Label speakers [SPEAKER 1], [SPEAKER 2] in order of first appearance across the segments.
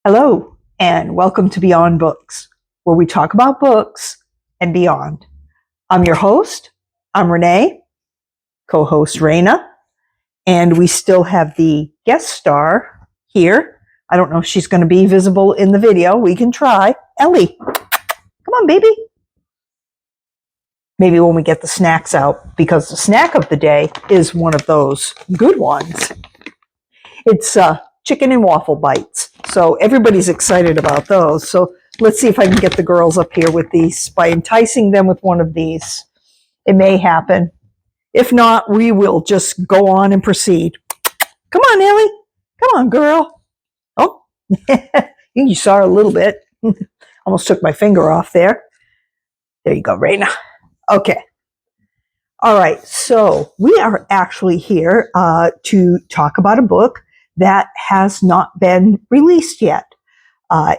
[SPEAKER 1] Hello, and welcome to Beyond Books, where we talk about books and beyond. I'm your host. I'm Renee, co-host Raina, and we still have the guest star here. I don't know if she's going to be visible in the video. We can try. Ellie, come on, baby. Maybe when we get the snacks out, because the snack of the day is one of those good ones. It's chicken and waffle bites. So everybody's excited about those. So let's see if I can get the girls up here with these by enticing them with one of these. It may happen. If not, we will just go on and proceed. Come on, Ellie. Come on, girl. Oh, you saw her a little bit. Almost took my finger off there. There you go, Raina. Okay. All right. So we are actually here to talk about a book that has not been released yet.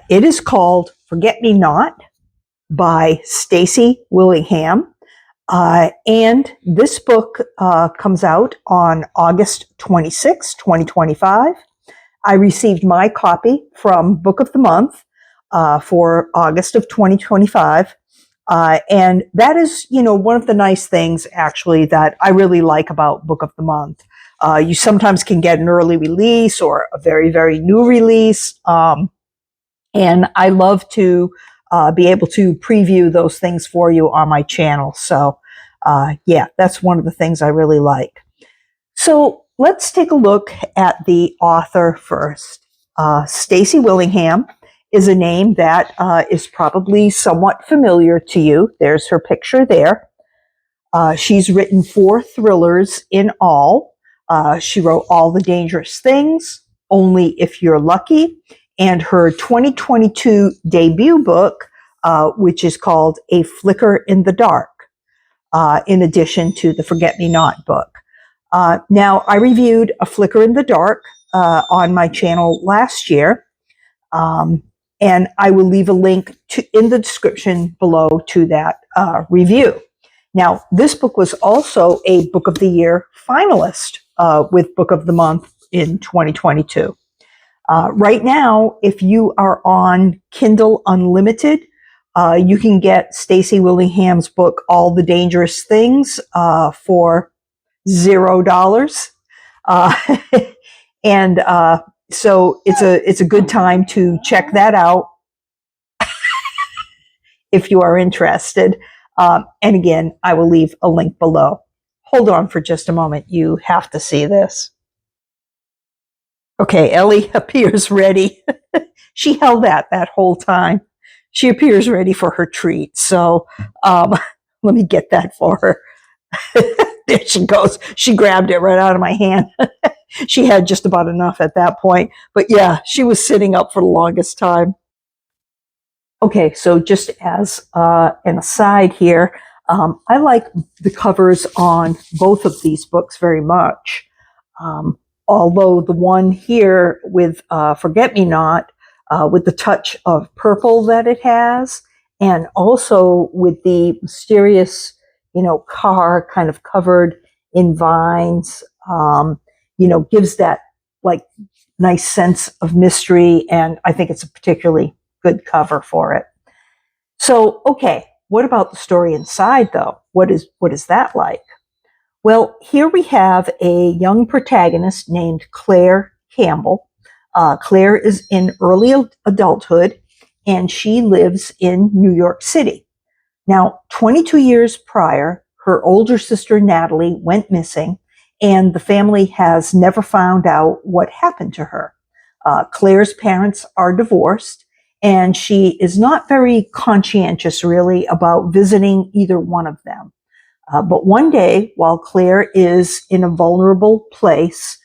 [SPEAKER 1] It is called Forget Me Not by Stacy Willingham. And this book comes out on August 26, 2025. I received my copy from Book of the Month for August of 2025. And that is, one of the nice things actually that I really like about Book of the Month. You sometimes can get an early release or a very, very new release. And I love to be able to preview those things for you on my channel. So, yeah, that's one of the things I really like. So let's take a look at the author first. Stacy Willingham is a name that is probably somewhat familiar to you. There's her picture there. She's written 4 thrillers in all. She wrote All the Dangerous Things, Only If You're Lucky, and her 2022 debut book, which is called A Flicker in the Dark, in addition to the Forget Me Not book. Now, I reviewed A Flicker in the Dark on my channel last year, and I will leave a link in the description below to that review. Now, this book was also a Book of the Year finalist with Book of the Month in 2022. Right now, if you are on Kindle Unlimited, you can get Stacy Willingham's book, All the Dangerous Things, for $0. And so it's a good time to check that out if you are interested. And again, I will leave a link below. Hold on for just a moment. You have to see this. Okay, Ellie appears ready. She held that whole time. She appears ready for her treat. So let me get that for her. There she goes. She grabbed it right out of my hand. She had just about enough at that point. But yeah, she was sitting up for the longest time. Okay, so just as an aside here, I like the covers on both of these books very much. Although the one here with Forget Me Not, with the touch of purple that it has, and also with the mysterious, car kind of covered in vines, gives that like nice sense of mystery. And I think it's a particularly good cover for it. So, okay, what about the story inside though? What is that like? Well, here we have a young protagonist named Claire Campbell. Claire is in early adulthood, and she lives in New York City. Now, 22 years prior, her older sister Natalie went missing, and the family has never found out what happened to her. Claire's parents are divorced, and she is not very conscientious, really, about visiting either one of them. But one day, while Claire is in a vulnerable place,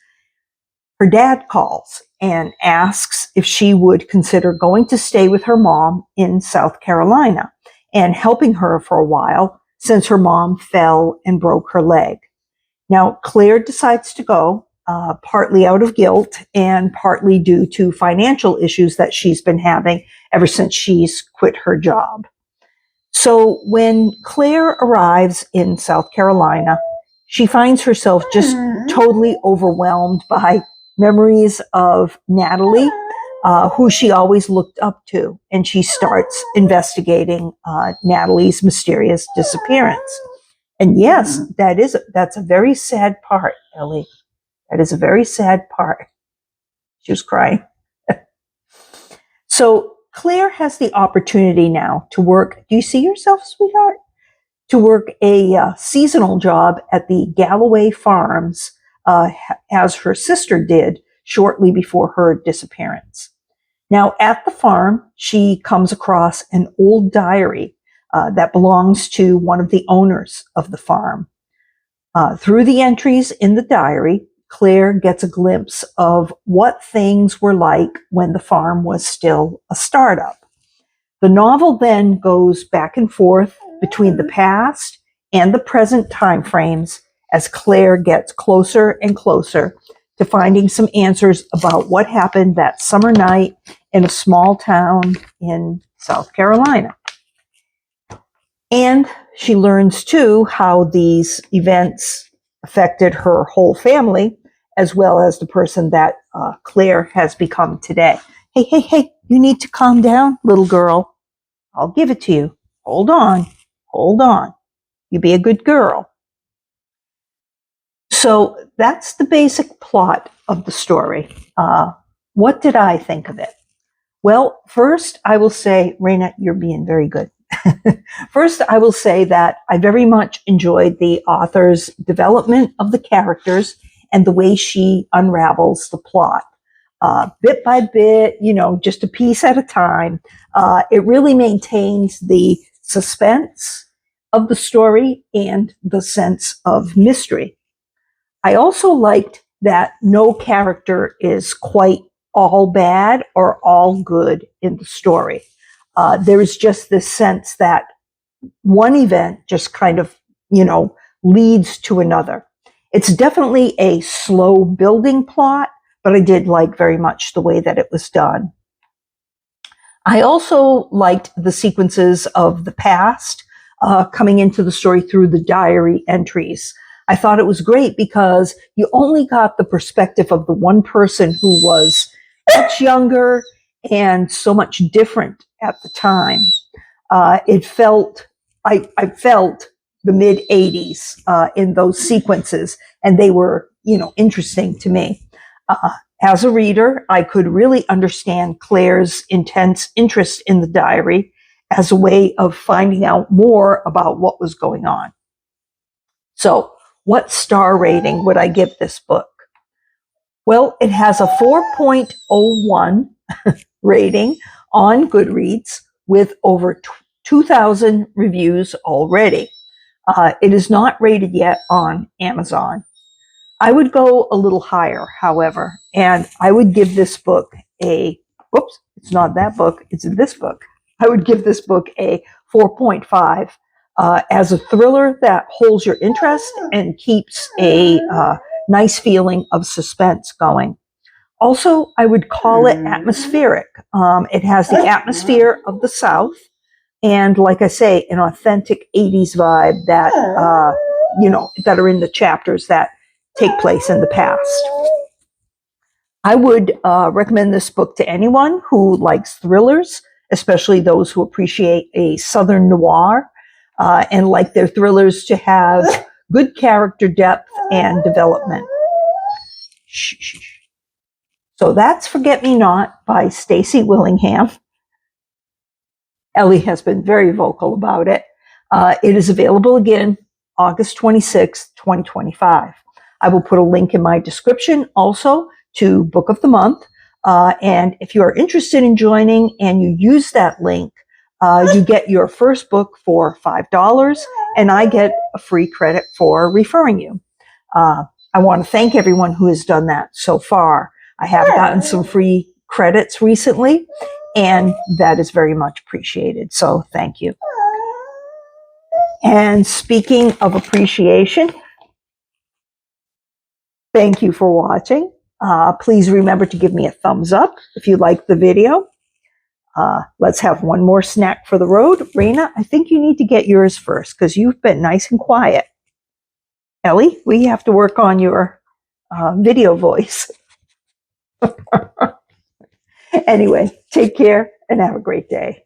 [SPEAKER 1] her dad calls and asks if she would consider going to stay with her mom in South Carolina and helping her for a while since her mom fell and broke her leg. Now, Claire decides to go, partly out of guilt and partly due to financial issues that she's been having ever since she's quit her job. So when Claire arrives in South Carolina, she finds herself just totally overwhelmed by memories of Natalie, who she always looked up to, and she starts investigating Natalie's mysterious disappearance. And yes, that's a very sad part, Ellie. That is a very sad part. She was crying. So Claire has the opportunity now to work. Do you see yourself, sweetheart? To work a seasonal job at the Galloway Farms, as her sister did shortly before her disappearance. Now, at the farm, she comes across an old diary that belongs to one of the owners of the farm. Through the entries in the diary, Claire gets a glimpse of what things were like when the farm was still a startup. The novel then goes back and forth between the past and the present time frames as Claire gets closer and closer to finding some answers about what happened that summer night in a small town in South Carolina. And she learns too how these events affected her whole family, as well as the person that Claire has become today. Hey, you need to calm down, little girl. I'll give it to you. Hold on. You be a good girl. So that's the basic plot of the story. What did I think of it? Well, first I will say, Raina, you're being very good. First, I will say that I very much enjoyed the author's development of the characters and the way she unravels the plot. Bit by bit, just a piece at a time. It really maintains the suspense of the story and the sense of mystery. I also liked that no character is quite all bad or all good in the story. There is just this sense that one event just kind of, leads to another. It's definitely a slow building plot, but I did like very much the way that it was done. I also liked the sequences of the past coming into the story through the diary entries. I thought it was great because you only got the perspective of the one person who was much younger and so much different at the time. I felt the mid 80s in those sequences, and they were, interesting to me. As a reader, I could really understand Claire's intense interest in the diary as a way of finding out more about what was going on. So, what star rating would I give this book? Well, it has a 4.01 rating on Goodreads with over 2,000 reviews already. It is not rated yet on Amazon. I would go a little higher, however, and I would give this book it's not that book, it's this book. I would give this book a 4.5 as a thriller that holds your interest and keeps a nice feeling of suspense going. Also, I would call it atmospheric. It has the atmosphere of the South, and like I say, an authentic 80s vibe that, that are in the chapters that take place in the past. I would recommend this book to anyone who likes thrillers, especially those who appreciate a Southern noir and like their thrillers to have good character depth and development. So that's Forget Me Not by Stacy Willingham. Ellie has been very vocal about it. It is available again August 26, 2025. I will put a link in my description also to Book of the Month. And if you are interested in joining and you use that link, you get your first book for $5, and I get a free credit for referring you. I want to thank everyone who has done that so far. I have gotten some free credits recently, and that is very much appreciated. So thank you. And speaking of appreciation, thank you for watching. Please remember to give me a thumbs up if you like the video. Let's have one more snack for the road. Raina, I think you need to get yours first because you've been nice and quiet. Ellie, we have to work on your video voice. Anyway, take care and have a great day.